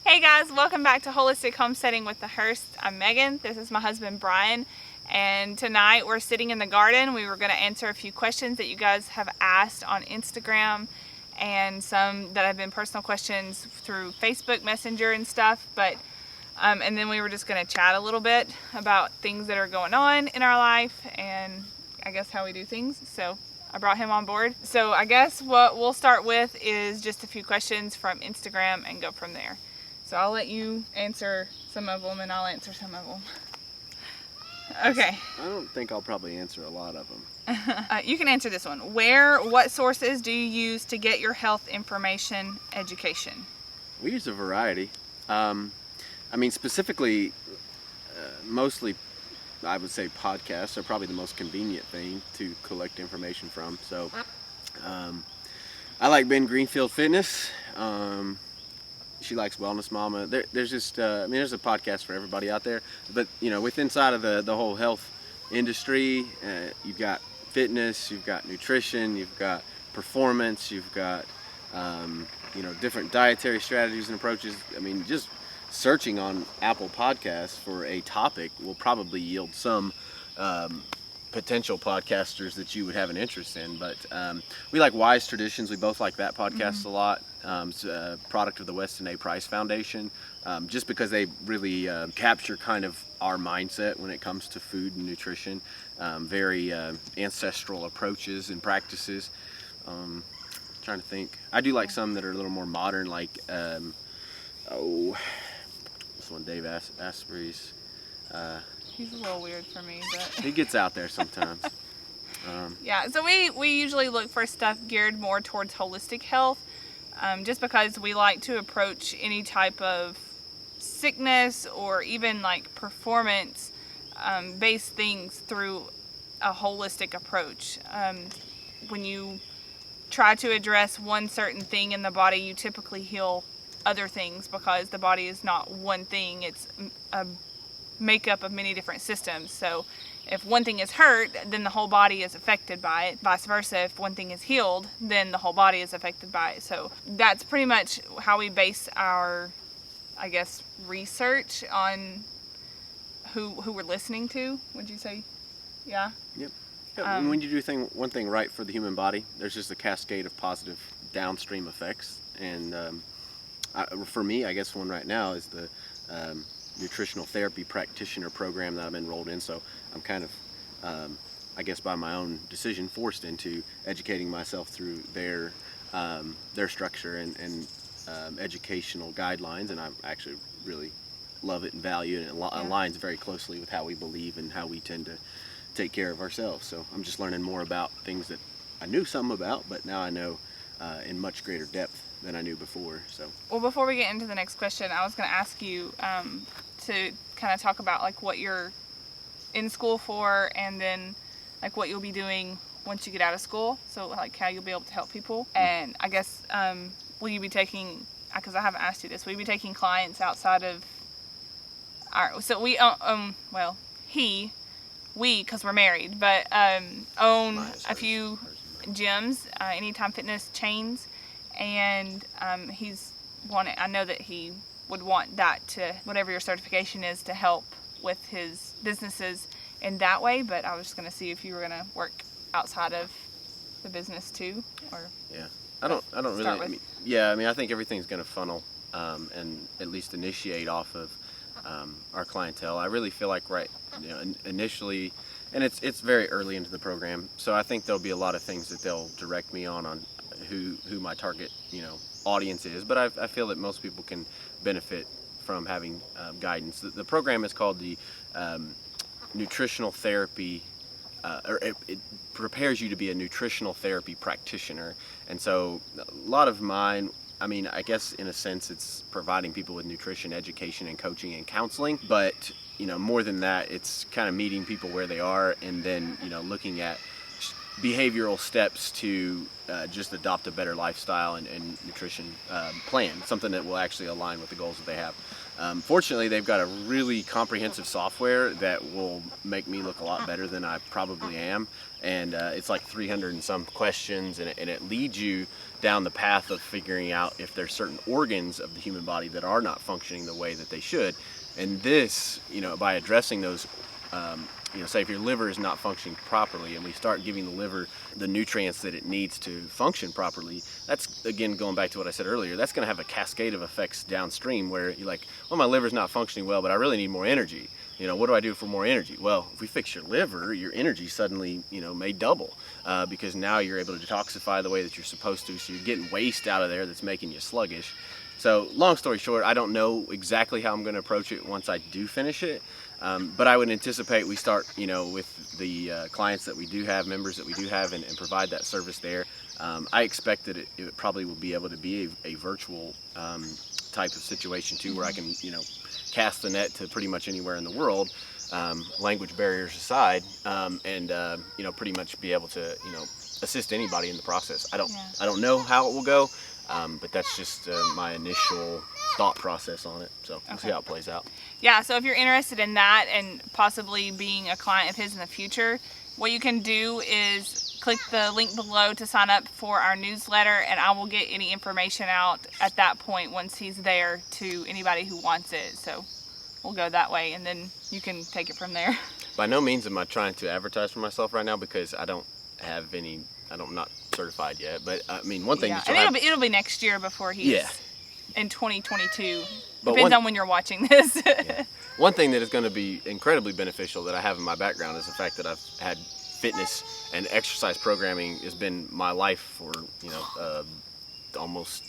Hey guys, welcome back to Holistic Homesteading with the Hursts. I'm Megan. This is my husband Brian, and tonight we're sitting in the garden. We were going to answer a few questions that you guys have asked on Instagram and some that have been personal questions through Facebook Messenger and stuff. And then we were just going to chat a little bit about things that are going on in our life and I guess how we do things. So I brought him on board. So I guess what we'll start with is just a few questions from Instagram and go from there. So I'll let you answer some of them and I'll answer some of them. Okay. I don't think I'll probably answer a lot of them. You can answer this one. What sources do you use to get your health information education? We use a variety. Specifically, mostly, I would say podcasts are probably the most convenient thing to collect information from. So, I like Ben Greenfield Fitness. She likes Wellness Mama. There's just, there's a podcast for everybody out there. But, within inside of the whole health industry, you've got fitness, you've got nutrition, you've got performance, you've got, different dietary strategies and approaches. Just searching on Apple Podcasts for a topic will probably yield some potential podcasters that you would have an interest in. But we like Wise Traditions. We both like that podcast a lot. It's a product of the Weston A. Price Foundation, just because they really capture kind of our mindset when it comes to food and nutrition. Very ancestral approaches and practices. Trying to think. I do like some that are a little more modern, like this one, Dave Asprey's. He's a little weird for me, but he gets out there sometimes. Yeah, so we usually look for stuff geared more towards holistic health, just because we like to approach any type of sickness or even like performance based things through a holistic approach. When you try to address one certain thing in the body, you typically heal other things because the body is not one thing, it's a makeup of many different systems. So if one thing is hurt, then the whole body is affected by it. Vice versa, if one thing is healed, then the whole body is affected by it. So that's pretty much how we base our, I guess, research on who we're listening to. Would you say? Yeah? Yep. When you do one thing right for the human body, there's just a cascade of positive downstream effects. And for me, I guess one right now is the nutritional therapy practitioner program that I'm enrolled in. So I'm kind of, I guess by my own decision, forced into educating myself through their structure and educational guidelines. And I actually really love it and value it. And it aligns very closely with how we believe and how we tend to take care of ourselves. So I'm just learning more about things that I knew some about, but now I know in much greater depth than I knew before. So, well, before we get into the next question, I was going to ask you to kind of talk about like what you're in school for, and then like what you'll be doing once you get out of school. So like how you'll be able to help people. And I guess will you be taking? Because I haven't asked you this. Will you be taking clients outside of our? So we because we're married, but own a few gyms, Anytime Fitness chains. And I know that he would want that to, whatever your certification is, to help with his businesses in that way. But I was just going to see if you were going to work outside of the business too, or yeah. I don't really. I think everything's going to funnel and at least initiate off of our clientele. I really feel like initially, and it's very early into the program, so I think there'll be a lot of things that they'll direct me on who my target audience is. But I feel that most people can benefit from having guidance. The program is called the nutritional therapy. It prepares you to be a nutritional therapy practitioner. And so a lot of mine, I guess in a sense it's providing people with nutrition education and coaching and counseling, but more than that, it's kind of meeting people where they are and then looking at behavioral steps to just adopt a better lifestyle and nutrition plan, something that will actually align with the goals that they have. Fortunately, they've got a really comprehensive software that will make me look a lot better than I probably am. And it's like 300 and some questions, and it leads you down the path of figuring out if there's certain organs of the human body that are not functioning the way that they should. And this, by addressing those, say if your liver is not functioning properly, and we start giving the liver the nutrients that it needs to function properly, that's, again, going back to what I said earlier, that's going to have a cascade of effects downstream where you're like, well, my liver's not functioning well, but I really need more energy. What do I do for more energy? Well, if we fix your liver, your energy suddenly, may double because now you're able to detoxify the way that you're supposed to, so you're getting waste out of there that's making you sluggish. So long story short, I don't know exactly how I'm going to approach it once I do finish it, but I would anticipate we start, with the clients that we do have, members that we do have, and provide that service there. I expect that it probably will be able to be a virtual type of situation too, where I can, cast the net to pretty much anywhere in the world, language barriers aside, and pretty much be able to, assist anybody in the process. I don't know how it will go. But that's just my initial thought process on it. So we'll see how it plays out. Yeah, so if you're interested in that and possibly being a client of his in the future, what you can do is click the link below to sign up for our newsletter, and I will get any information out at that point once he's there to anybody who wants it. So we'll go that way, and then you can take it from there. By no means am I trying to advertise for myself right now, because I don't have any. I'm not certified yet, but I mean, one thing. Yeah, and it'll be next year before he's in 2022. But depends on when you're watching this. One thing that is going to be incredibly beneficial that I have in my background is the fact that I've had fitness and exercise programming has been my life for almost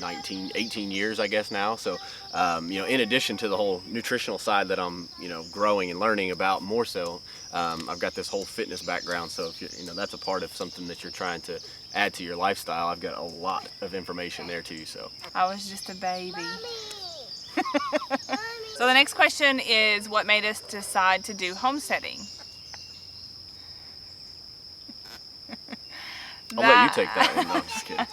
18 years, I guess now. So in addition to the whole nutritional side that I'm growing and learning about more so, I've got this whole fitness background. So if that's a part of something that you're trying to add to your lifestyle, I've got a lot of information there too. So I was just a baby. So the next question is, what made us decide to do homesteading? I'll let you take that one. No, I'm just kidding.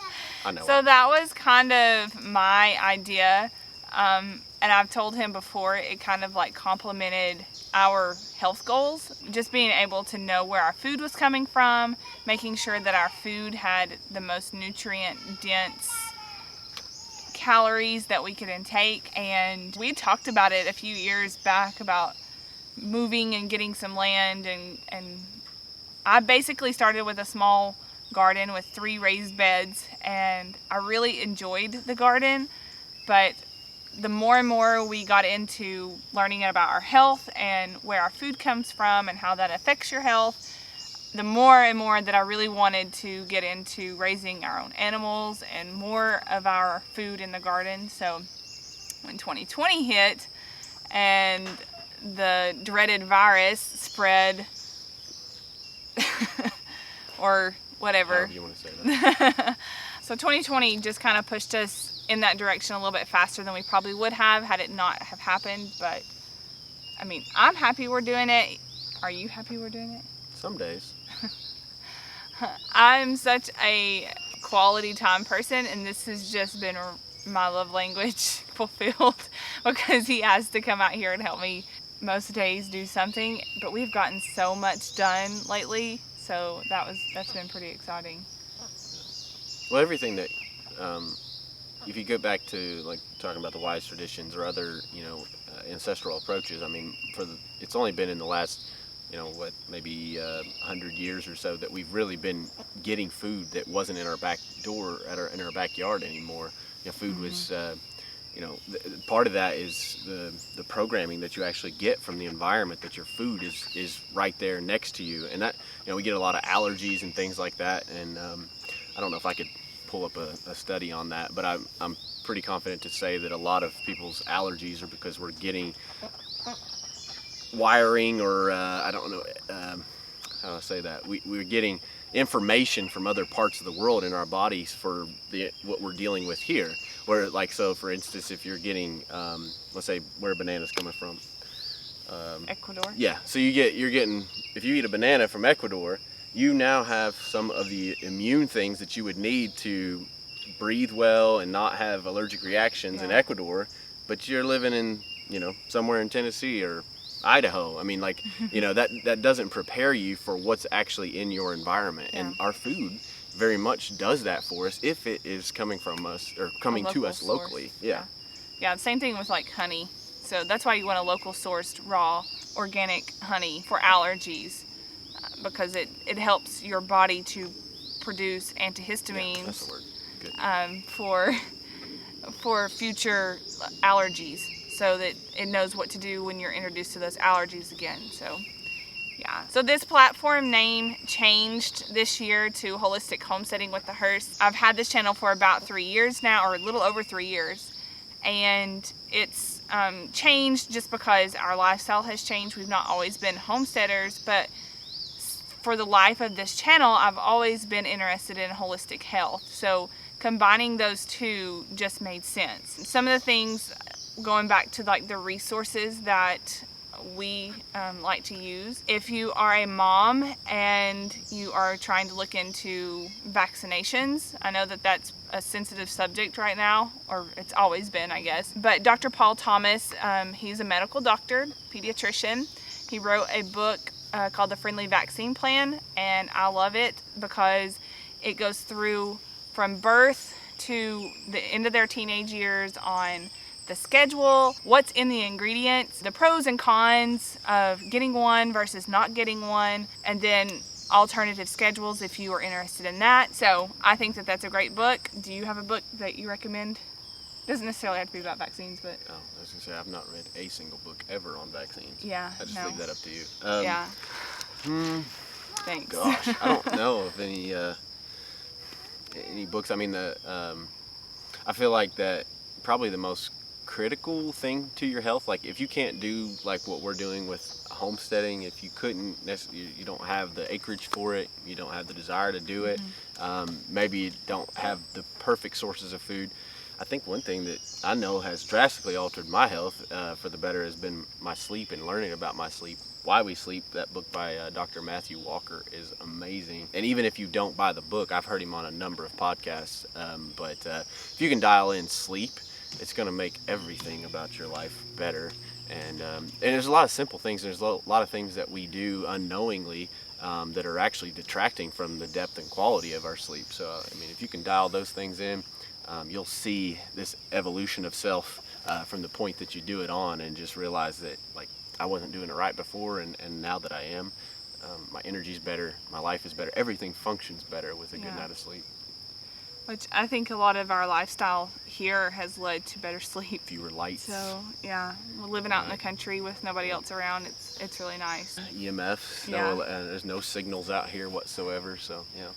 I know. So that was kind of my idea, and I've told him before, it kind of like complemented our health goals. Just being able to know where our food was coming from, making sure that our food had the most nutrient-dense calories that we could intake. And we talked about it a few years back about moving and getting some land, and I basically started with a small garden with 3 raised beds, and I really enjoyed the garden, but the more and more we got into learning about our health and where our food comes from and how that affects your health, the more and more that I really wanted to get into raising our own animals and more of our food in the garden. So when 2020 hit and the dreaded virus spread or whatever. However you want to say that. So 2020 just kind of pushed us in that direction a little bit faster than we probably would have had it not have happened. But I mean, I'm happy we're doing it. Are you happy we're doing it? Some days. I'm such a quality time person, and this has just been my love language fulfilled because he has to come out here and help me most days do something. But we've gotten so much done lately. So that's been pretty exciting. Well, everything that, if you go back to like talking about the wise traditions or other, ancestral approaches, I mean, it's only been in the last, maybe 100 years or so that we've really been getting food that wasn't in our back door, in our backyard anymore. Food was, part of that is the programming that you actually get from the environment, that your food is right there next to you, and that we get a lot of allergies and things like that, and I don't know if I could pull up a study on that, but I'm pretty confident to say that a lot of people's allergies are because we're getting wiring, or I don't know how do I say that, we're getting information from other parts of the world in our bodies for what we're dealing with here. Where, like, so for instance, if you're getting, let's say, where are bananas coming from? Ecuador. Yeah, so you're getting, if you eat a banana from Ecuador, you now have some of the immune things that you would need to breathe well and not have allergic reactions in Ecuador, but you're living in, you know, somewhere in Tennessee or Idaho. I mean, like, you know, that doesn't prepare you for what's actually in your environment. And our food very much does that for us if it is coming from us or coming to us locally. Yeah, same thing with like honey. So that's why you want a local sourced raw organic honey for allergies, because it helps your body to produce antihistamines, that's the word. Good. For future allergies, so that it knows what to do when you're introduced to those allergies again. So yeah, so this platform name changed this year to Holistic Homesteading with the Hursts. I've had this channel for about 3 years now, or a little over 3 years, and it's changed just because our lifestyle has changed. We've not always been homesteaders, but for the life of this channel, I've always been interested in holistic health. So combining those two just made sense. Some of the things, going back to like the resources that we like to use. If you are a mom and you are trying to look into vaccinations, I know that that's a sensitive subject right now, or it's always been, I guess. But Dr. Paul Thomas, he's a medical doctor, pediatrician. He wrote a book called The Friendly Vaccine Plan, and I love it because it goes through from birth to the end of their teenage years on the schedule, what's in the ingredients, the pros and cons of getting one versus not getting one, and then alternative schedules if you are interested in that. So I think that that's a great book. Do you have a book that you recommend? Doesn't necessarily have to be about vaccines, but... Oh, I was going to say, I've not read a single book ever on vaccines. Yeah, I just leave that up to you. Yeah. Thanks. Gosh, I don't know of any books. I mean, I feel like that probably the most critical thing to your health, like if you can't do like what we're doing with homesteading, if you couldn't necessarily, you don't have the acreage for it, you don't have the desire to do it, maybe you don't have the perfect sources of food. I think one thing that I know has drastically altered my health for the better has been my sleep and learning about my sleep. Why We Sleep, that book by Dr. Matthew Walker, is amazing. And even if you don't buy the book, I've heard him on a number of podcasts, but if you can dial in sleep, it's going to make everything about your life better. And there's a lot of simple things. There's a lot of things that we do unknowingly that are actually detracting from the depth and quality of our sleep. So, I mean, if you can dial those things in, you'll see this evolution of self from the point that you do it on, and just realize that, like, I wasn't doing it right before, and now that I am, my energy's better, my life is better, everything functions better with a good night of sleep. Which I think a lot of our lifestyle here has led to better sleep. Fewer lights. So yeah, we're living out in the country with nobody else around. It's really nice. EMFs. Yeah. No, there's no signals out here whatsoever. So yeah,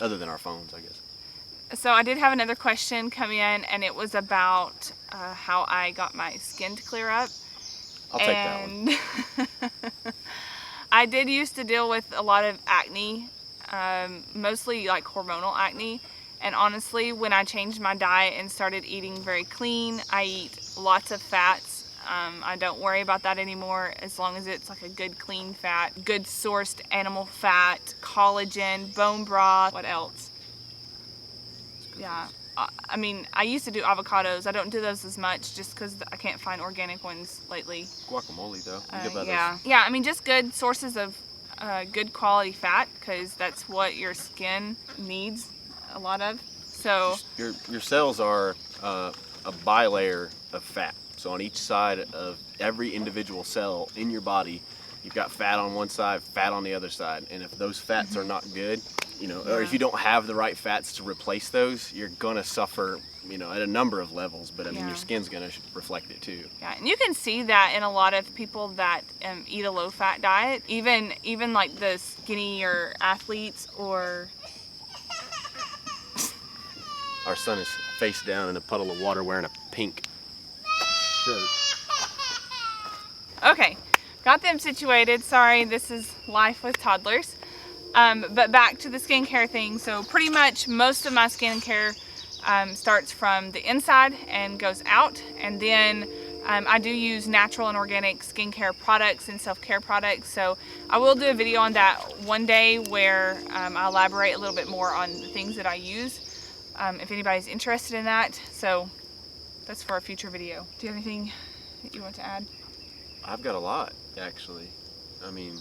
other than our phones, I guess. So I did have another question come in, and it was about how I got my skin to clear up. I'll take that one. I did used to deal with a lot of acne, mostly like hormonal acne. And honestly, when I changed my diet and started eating very clean, I eat lots of fats. I don't worry about that anymore, as long as it's like a good clean fat, good sourced animal fat, collagen, bone broth. What else? Yeah. I mean, I used to do avocados. I don't do those as much just because I can't find organic ones lately. Guacamole, though. Yeah. Yeah, I mean, just good sources of good quality fat, because that's what your skin needs a lot of. So your cells are a bilayer of fat. So on each side of every individual cell in your body, you've got fat on one side, fat on the other side. And if those fats are not good, you know, or if you don't have the right fats to replace those, you're gonna suffer, you know, at a number of levels. But I mean, your skin's gonna reflect it too. Yeah, and you can see that in a lot of people that eat a low-fat diet. Even like the skinnier athletes, or... Our son is face down in a puddle of water wearing a pink shirt. Okay, got them situated. Sorry, this is life with toddlers. But back to the skincare thing. So pretty much most of my skincare starts from the inside and goes out. And then I do use natural and organic skincare products and self-care products, so I will do a video on that one day where I elaborate a little bit more on the things that I use, if anybody's interested in that. So that's for a future video. Do you have anything that you want to add? I've got a lot, actually. I mean,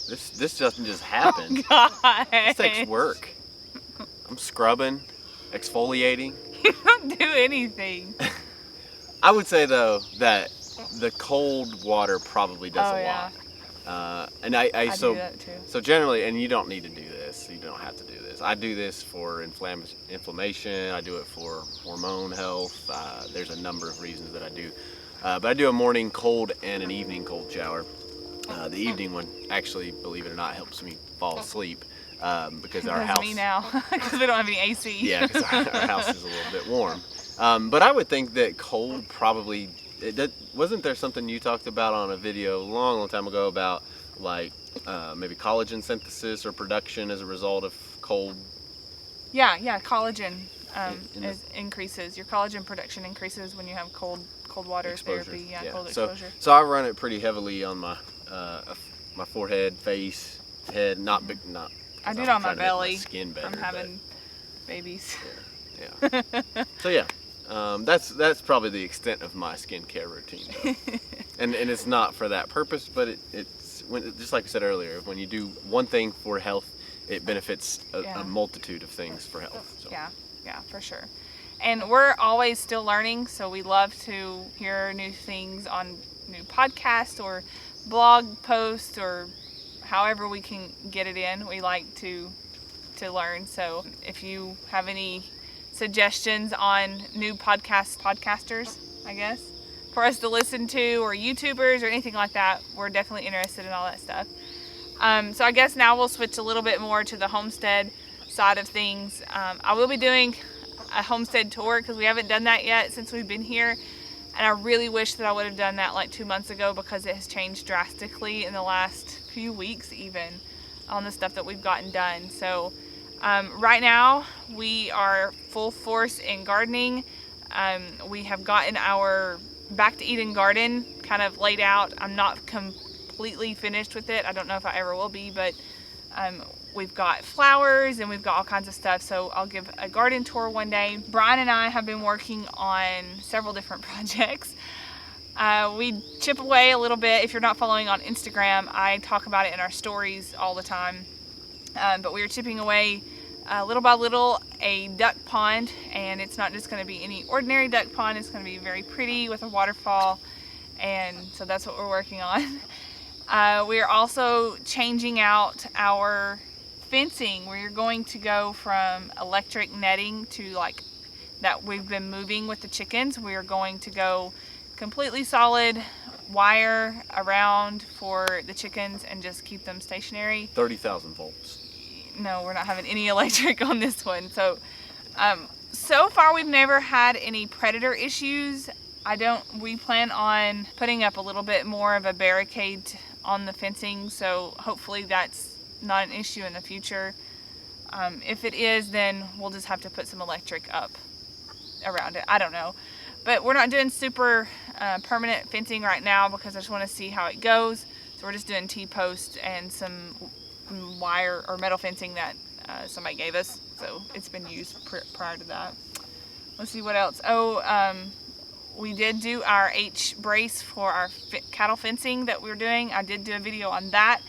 this doesn't just happen. Oh, God. This takes work. I'm scrubbing, exfoliating. You don't do anything. I would say though that the cold water probably does a yeah. lot. And I do that too. So generally, and you don't need to do this. You don't have to do this. I do this for inflammation. I do it for hormone health. There's a number of reasons that I do. But I do a morning cold and an evening cold shower. The evening one, actually, believe it or not, helps me fall asleep because our house. Me now, because we don't have any AC. Yeah, because our house is a little bit warm. But I would think that cold probably. Wasn't there something you talked about on a video a long time ago about like maybe collagen synthesis or production as a result of cold? Yeah, collagen increases. Your collagen production increases when you have cold water exposure. Therapy. Yeah, cold exposure. So I run it pretty heavily on my forehead, face, head. Not big, not. I do it on my belly. My skin better, from having babies. Yeah. So yeah. That's probably the extent of my skincare routine, though. and it's not for that purpose, but it's just like I said earlier, when you do one thing for health, it benefits a multitude of things for health. So. Yeah, for sure. And we're always still learning, so we love to hear new things on new podcasts or blog posts or however we can get it in. We like to learn. So if you have any suggestions on new podcasters, I guess, for us to listen to, or YouTubers or anything like that, we're definitely interested in all that stuff. So I guess now we'll switch a little bit more to the homestead side of things. I will be doing a homestead tour because we haven't done that yet since we've been here, and I really wish that I would have done that like 2 months ago because it has changed drastically in the last few weeks even on the stuff that we've gotten done. So right now we are full force in gardening. We have gotten our Back to Eden garden kind of laid out. I'm not completely finished with it. I don't know if I ever will be, but we've got flowers and we've got all kinds of stuff. So I'll give a garden tour one day. Brian and I have been working on several different projects. We chip away a little bit. If you're not following on Instagram, I talk about it in our stories all the time. But we are chipping away little by little a duck pond, and it's not just going to be any ordinary duck pond. It's going to be very pretty with a waterfall, and so that's what we're working on. We are also changing out our fencing. We're going to go from electric netting to like that we've been moving with the chickens. We are going to go completely solid wire around for the chickens and just keep them stationary. 30,000 volts. No, we're not having any electric on this one. So, so far we've never had any predator issues. We plan on putting up a little bit more of a barricade on the fencing, so hopefully that's not an issue in the future. If it is, then we'll just have to put some electric up around it. I don't know. But we're not doing super permanent fencing right now because I just want to see how it goes. So we're just doing T-posts and some wire or metal fencing that somebody gave us. So it's been used prior to that. Let's see what else. We did do our H-brace for our cattle fencing that we were doing. I did do a video on that,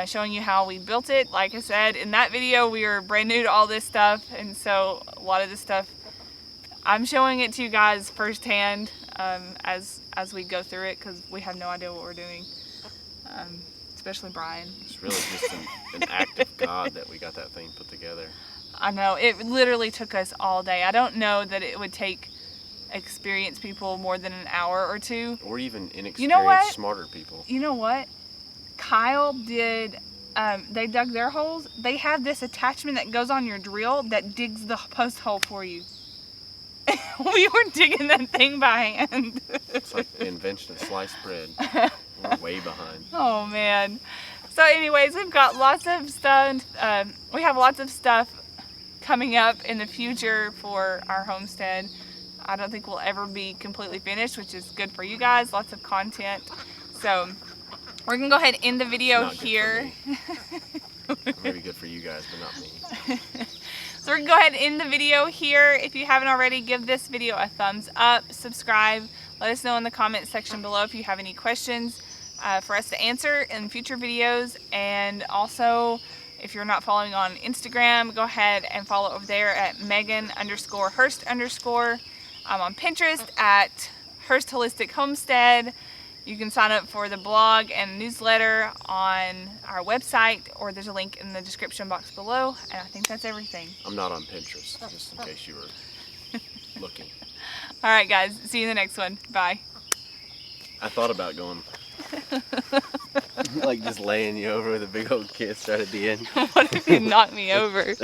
showing you how we built it. Like I said, in that video, we were brand new to all this stuff, and so a lot of this stuff, I'm showing it to you guys firsthand as we go through it, because we have no idea what we're doing, especially Brian. It's really just an act of God that we got that thing put together. I know. It literally took us all day. I don't know that it would take experienced people more than an hour or two, or even inexperienced smarter people. You know what Kyle did? They dug their holes. They have this attachment that goes on your drill that digs the post hole for you. We were digging that thing by hand. It's like the invention of sliced bread. We're way behind. Oh man. So anyways, we've got lots of stuff. We have lots of stuff coming up in the future for our homestead. I don't think we'll ever be completely finished, which is good for you guys. Lots of content. So we're gonna go ahead and end the video Not good for here. me. Maybe good for you guys, but not me. So we're gonna go ahead and end the video here. If you haven't already, give this video a thumbs up, subscribe. Let us know in the comment section below if you have any questions for us to answer in future videos. And also, if you're not following on Instagram, go ahead and follow over there at Megan_Hurst_. I'm on Pinterest at Hurst Holistic Homestead. You can sign up for the blog and newsletter on our website, or there's a link in the description box below. And I think that's everything. I'm not on Pinterest, just in case you were looking. All right, guys. See you in the next one. Bye. I thought about going, like just laying you over with a big old kiss right at the end. What if you knock me over?